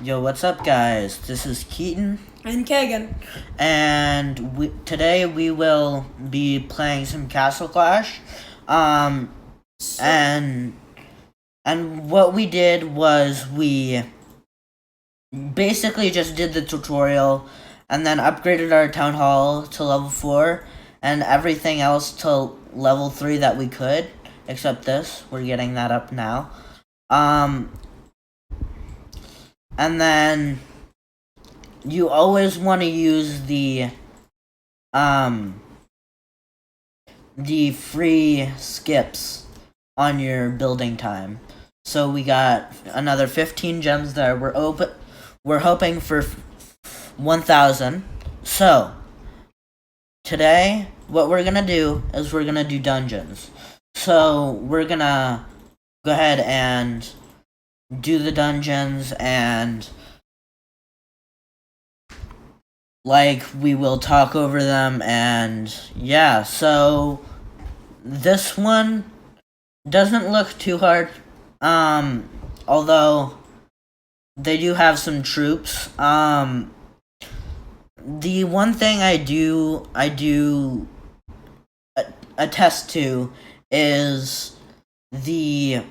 Yo, what's up, guys? This is Keaton, And Kagan. and today we will be playing some Castle Clash. Um, and what we did was we basically just did the tutorial, and then upgraded our town hall to level 4, and everything else to level 3 that we could, except this. We're getting that up now. And then you always want to use the free skips on your building time. So we got another 15 gems there. We're hoping for 1,000. So today, what we're gonna do is we're gonna do dungeons. So we're gonna go ahead and do the dungeons, and we will talk over them, and yeah, so this one doesn't look too hard, although they do have some troops. The one thing I do attest to is the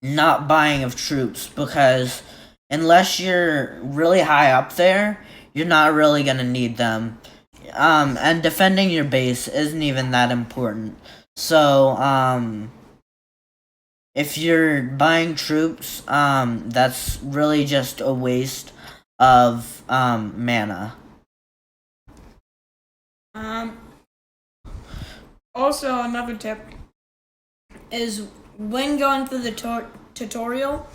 not buying of troops, because unless you're really high up there, you're not really gonna need them. And defending your base isn't even that important. So, if you're buying troops, that's really just a waste of mana. Also, another tip is when going through the tutorial,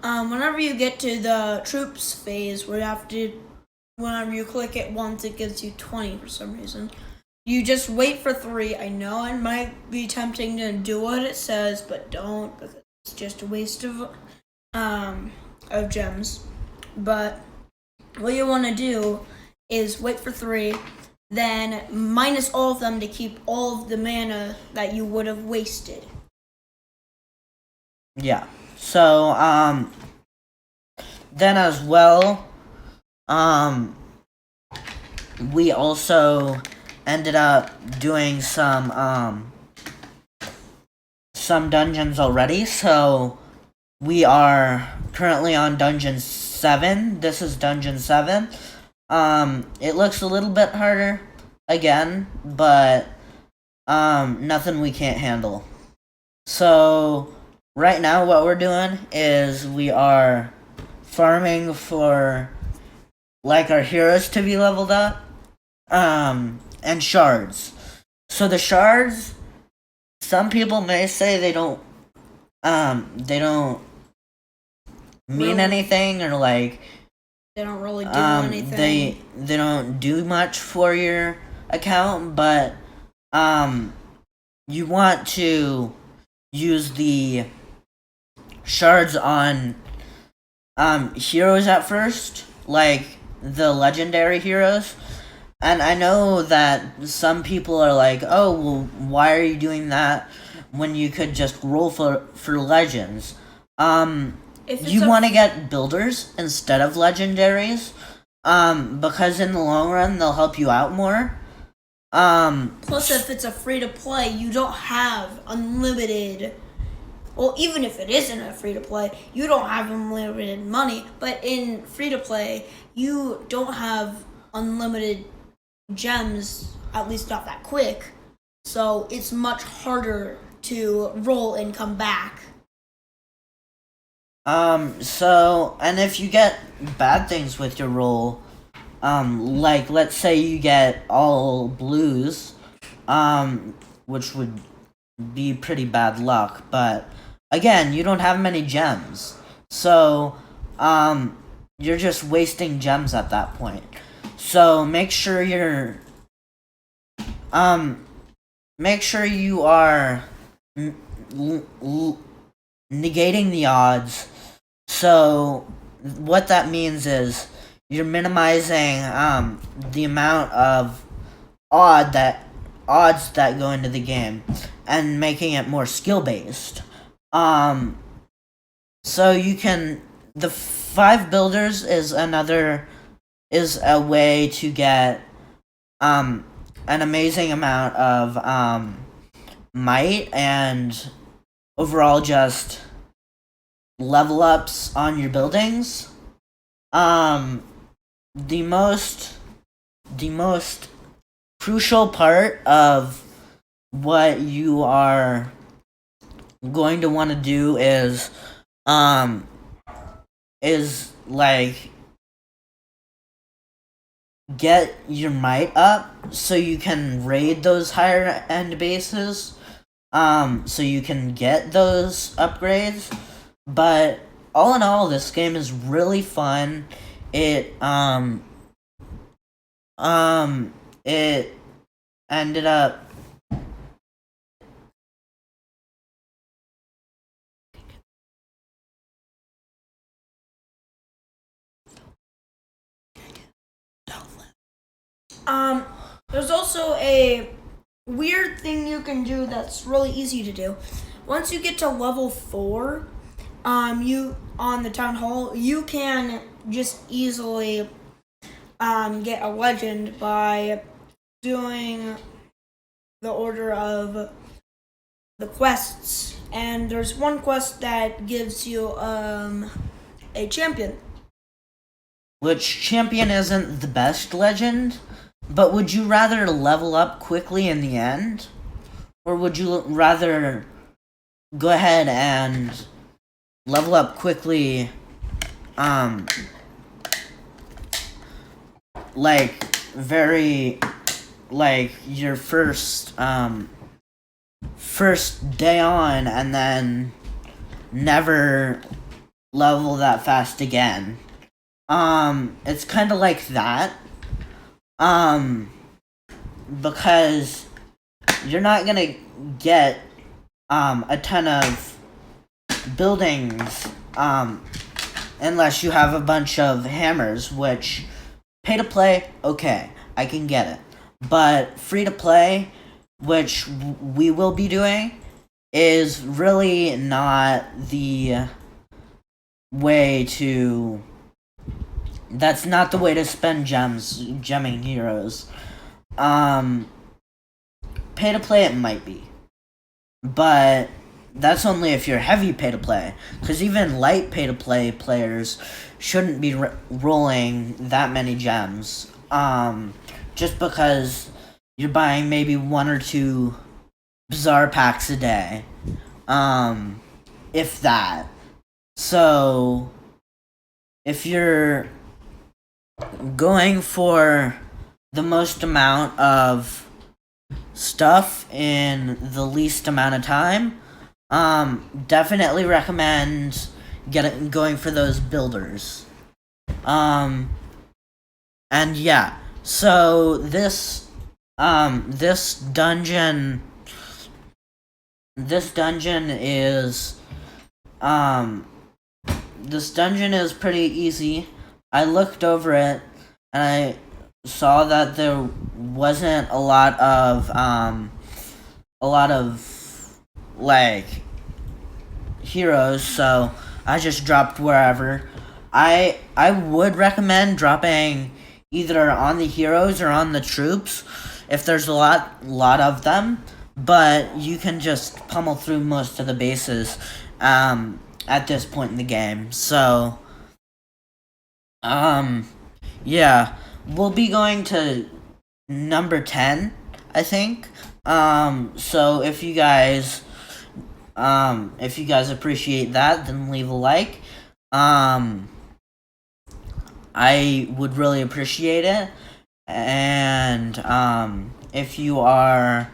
whenever you get to the troops phase, whenever you click it once, it gives you 20 for some reason. You just wait for 3. I know it might be tempting to do what it says, but don't, because it's just a waste of gems. But what you want to do is wait for 3, then minus all of them to keep all of the mana that you would have wasted. Yeah. So, then as well, we also ended up doing some dungeons already. So we are currently on dungeon 7. This is dungeon 7. It looks a little bit harder again, but nothing we can't handle. So right now what we're doing is we are farming for our heroes to be leveled up, and shards. So the shards, some people may say they don't mean anything, or they don't really do anything. They don't do much for your account, but you want to use the shards on heroes at first, like the legendary heroes. And I know that some people are like, oh, well, why are you doing that when you could just roll for legends? You want to get builders instead of legendaries, because in the long run they'll help you out more. Plus, if it's a free-to-play, you don't have unlimited. Well, even if it isn't a free-to-play, you don't have unlimited money. But in free-to-play, you don't have unlimited gems, at least not that quick. So it's much harder to roll and come back. So, and if you get bad things with your roll, like let's say you get all blues, which would be pretty bad luck, but again, you don't have many gems. So, you're just wasting gems at that point. So make sure you are negating the odds. So what that means is you're minimizing the amount of odds that go into the game, and making it more skill based. So you can, the 5 builders is a way to get an amazing amount of might and overall just level ups on your buildings. The most crucial part of what you are going to want to do is like get your might up so you can raid those higher end bases, so you can get those upgrades. But all in all, this game is really fun. It it ended up there's also a weird thing you can do that's really easy to do. Once you get to level 4, you on the town hall, you can just easily get a legend by doing the order of the quests. And there's one quest that gives you a champion. which champion isn't the best legend, but would you rather level up quickly in the end? Or would you rather go ahead and level up quickly, like, very, like, your first day on, and then never level that fast again? It's kind of like that. Because you're not gonna get a ton of buildings unless you have a bunch of hammers, which pay to play, okay, I can get it. But free to play, which we will be doing, is really not the way to. That's not the way to spend gemming heroes. Pay to play it might be, but that's only if you're heavy pay to play. Because even light pay to play players shouldn't be rolling that many gems. Just because you're buying maybe 1 or 2 bizarre packs a day, if that. So if you're going for the most amount of stuff in the least amount of time, definitely recommend going for those builders. And yeah, so this dungeon is pretty easy. I looked over it and I saw that there wasn't a lot of like heroes, so I just dropped wherever. I would recommend dropping either on the heroes or on the troops if there's a lot of them, but you can just pummel through most of the bases at this point in the game. So yeah, we'll be going to number 10, I think. So if you guys appreciate that, then leave a like. I would really appreciate it. And if you are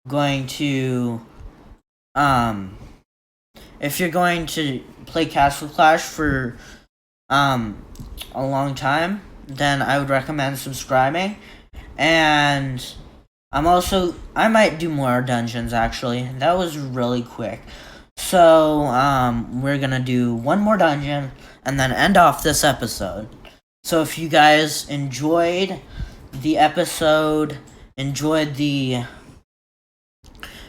going to if you're going to play Castle Clash for a long time, then I would recommend subscribing. And I might do more dungeons, actually. That was really quick. So we're gonna do one more dungeon and then end off this episode. So if you guys enjoyed the episode, enjoyed the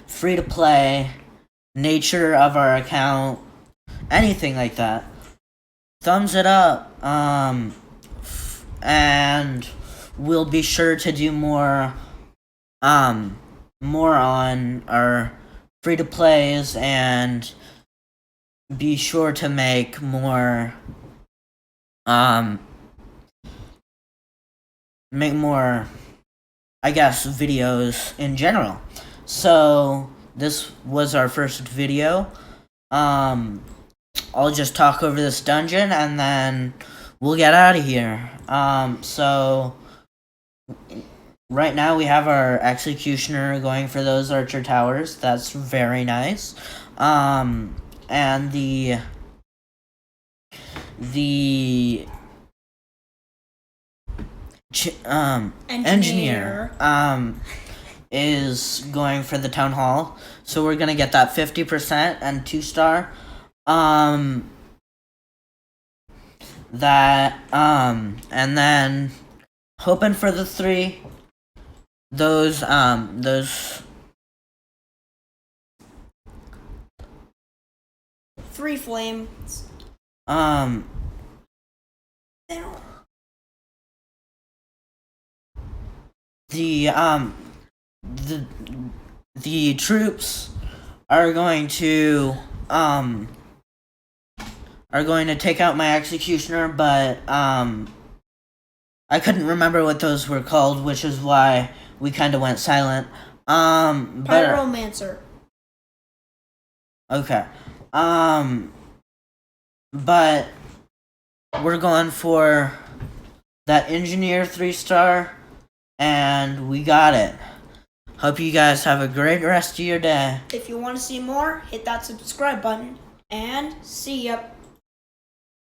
free to play nature of our account, anything like that, thumbs it up. And we'll be sure to do more on our free to plays, and be sure to make more I guess videos in general. So this was our first video. I'll just talk over this dungeon and then we'll get out of here. So right now we have our executioner going for those archer towers. That's very nice. And the engineer is going for the town hall. So we're gonna get that 50% and 2-star. And then hoping for the 3. Those 3 flames. They don't. The troops are going to take out my executioner, but I couldn't remember what those were called, which is why we kind of went silent. Pyromancer. Okay. But we're going for that engineer 3-star, and we got it. Hope you guys have a great rest of your day. If you want to see more, hit that subscribe button, and see ya.